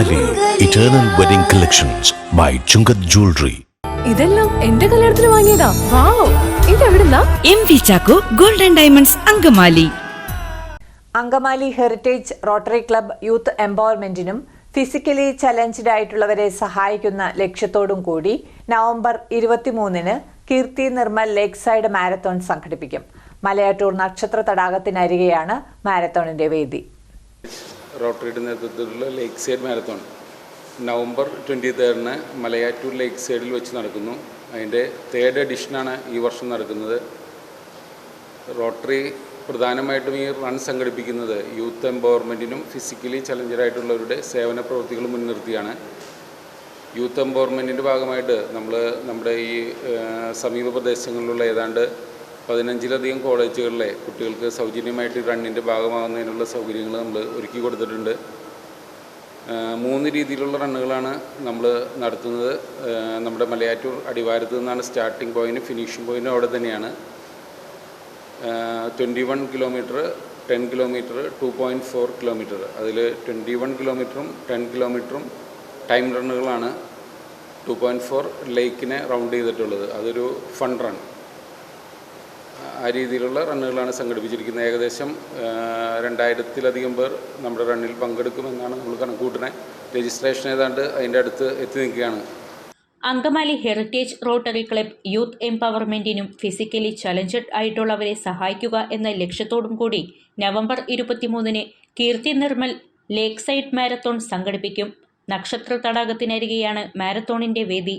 Angamaly eternal wedding collections by Chungath jewellery. ഇതെല്ലാം എന്റെ കല്യാണത്തിന് വാങ്ങിയതാ. വാവ്, ഇതെവിടുന്നാ? MV Chacko golden diamonds Angamaly. Angamaly heritage Rotary Club youth എംപവർമെന്റിനും ഫിസിക്കലി ചലഞ്ചഡ് ആയിട്ടുള്ളവരെ സഹായിക്കുന്ന ലക്ഷ്യത്തോടും കൂടി നവംബർ 23-ന് Keerthi Nirmal lake side marathon സംഘടിപ്പിക്കും. മലയാറ്റൂർ നക്ഷത്ര തടാകത്തിനരികെയാണ് മാരത്തോണിന്റെ വേദി. റോട്ടറിയുടെ നേതൃത്വത്തിലുള്ള ലേക്ക് സൈഡ് മാരത്തോൺ നവംബർ 23-ന് മലയാറ്റൂർ ലേക്ക് സൈഡിൽ വെച്ച് നടക്കുന്നു. അതിൻ്റെ 3rd എഡിഷനാണ് ഈ വർഷം നടക്കുന്നത്. റോട്ടറി പ്രധാനമായിട്ടും ഈ റൺ സംഘടിപ്പിക്കുന്നത് യൂത്ത് എംപവർമെൻറ്റിനും ഫിസിക്കലി ചലഞ്ചറായിട്ടുള്ളവരുടെ സേവന പ്രവൃത്തികൾ മുൻനിർത്തിയാണ്. യൂത്ത് എംപവർമെൻറ്റിൻ്റെ ഭാഗമായിട്ട് നമ്മുടെ ഈ സമീപ പ്രദേശങ്ങളിലുള്ള ഏതാണ്ട് 15-ലധികം കോളേജുകളിലെ കുട്ടികൾക്ക് സൗജന്യമായിട്ട് റണ്ണിൻ്റെ ഭാഗമാകുന്നതിനുള്ള സൗകര്യങ്ങൾ നമ്മൾ ഒരുക്കി കൊടുത്തിട്ടുണ്ട്. 3 രീതിയിലുള്ള റണ്ണുകളാണ് നമ്മൾ നടത്തുന്നത്. നമ്മുടെ മലയാറ്റൂർ അടിവാരത്ത് നിന്നാണ് സ്റ്റാർട്ടിംഗ് പോയിൻറ്റ്, ഫിനിഷിംഗ് പോയിൻറ്റും അവിടെ തന്നെയാണ്. 21 കിലോമീറ്റർ, 10 കിലോമീറ്റർ, 2.4 കിലോമീറ്റർ. അതിൽ 21 കിലോമീറ്ററും 10 കിലോമീറ്ററും ടൈം റണ്ണുകളാണ്. 2.4 ലേക്കിനെ റൗണ്ട് ചെയ്തിട്ടുള്ളത്. അതൊരു ഫൺ റൺ. ആ രീതിയിലുള്ള റണ്ണുകളാണ് സംഘടിപ്പിച്ചിരിക്കുന്നത്. ഏകദേശം 2000-ലധികം പേർ നമ്മുടെ റണ്ണിൽ പങ്കെടുക്കുമെന്നാണ് നമ്മൾ കണക്കൂട്ടുന്നത്. രജിസ്ട്രേഷൻ ഏതാണ്ട് അതിൻ്റെ അടുത്ത് എത്തി നിൽക്കുകയാണ്. Angamaly heritage Rotary Club youth എംപവർമെന്റിനും ഫിസിക്കലി ചലഞ്ചഡ് ആയിട്ടുള്ളവരെ സഹായിക്കുക എന്ന ലക്ഷ്യത്തോടും കൂടി നവംബർ 23-ന് Keerthi Nirmal lake side marathon സംഘടിപ്പിക്കും. നക്ഷത്ര തടാകത്തിനരികെയാണ് മാരത്തോണിന്റെ വേദി.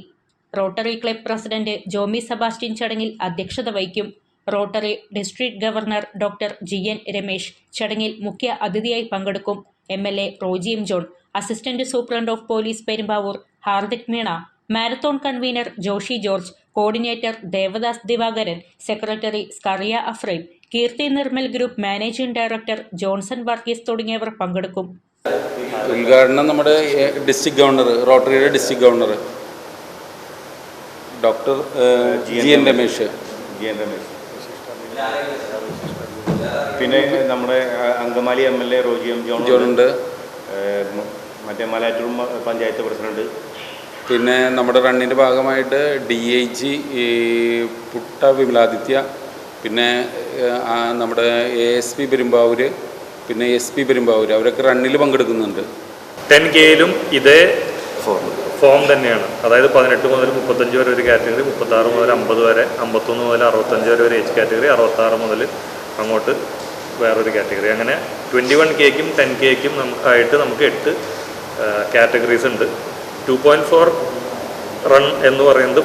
Rotary Club president Jomi Sebastian ചടങ്ങിൽ അധ്യക്ഷത വഹിക്കും. Rotary district governor doctor GN Ramesh ചടങ്ങിൽ മുഖ്യ അതിഥിയായി പങ്കെടുക്കും. MLA Roji M. John, assistant superintendent of police Perumbavoor Hardik Meena, marathon convener Joshi George, coordinator Devadas Divakaran, secretary Skariah Afraim, Keerthi Nirmal group managing director Johnson Varghese തുടങ്ങിയവർ പങ്കെടുക്കും. ഉദ്ഘാടനം നമ്മുടെ ഡിസ്ട്രിക്ട് ഗവർണർ, റോട്ടറിയുടെ district governor doctor GN Ramesh. പിന്നെ നമ്മുടെ Angamaly MLA Roji M. John ഉണ്ട്. മറ്റേ മലയാറ്റൂർ പഞ്ചായത്ത് പ്രസിഡന്റ്. പിന്നെ നമ്മുടെ റണ്ണിൻ്റെ ഭാഗമായിട്ട് DIG പുട്ട വിമലാദിത്യ, പിന്നെ നമ്മുടെ ASP പെരുമ്പാവൂർ, പിന്നെ SP പെരുമ്പാവൂർ, അവരൊക്കെ റണ്ണിൽ പങ്കെടുക്കുന്നുണ്ട്. 10Kയിലും ഇതേ ഫോം തന്നെയാണ്. അതായത് 18 മുതൽ 35 വരെ ഒരു കാറ്റഗറി, 36 മുതൽ 50 വരെ, 51 മുതൽ 65 വരെ ഒരു ഏജ് കാറ്റഗറി, 66 മുതൽ അങ്ങോട്ട് വേറൊരു കാറ്റഗറി. അങ്ങനെ 21Kക്കും 10Kക്കും ആയിട്ട് നമുക്ക് 8 കാറ്റഗറീസ് ഉണ്ട്. 2.4 റൺ എന്ന് പറയുന്നത്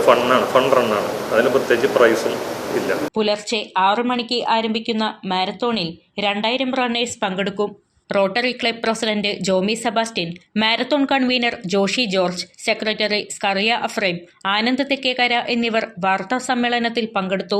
ഫൺ റണ്ണാണ്. അതിന് പ്രത്യേകിച്ച് പ്രൈസും ഇല്ല. പുലർച്ചെ 6 മണിക്ക് ആരംഭിക്കുന്ന മാരത്തോണിൽ 2000 റണ്ണേഴ്സ് പങ്കെടുക്കും. Rotary Club president Jomi Sebastian, marathon convener Joshi George, secretary Skariah Afraim, Anand Thekkekara എന്നിവർ വാർത്താ സമ്മേളനത്തിൽ പങ്കെടുത്തു.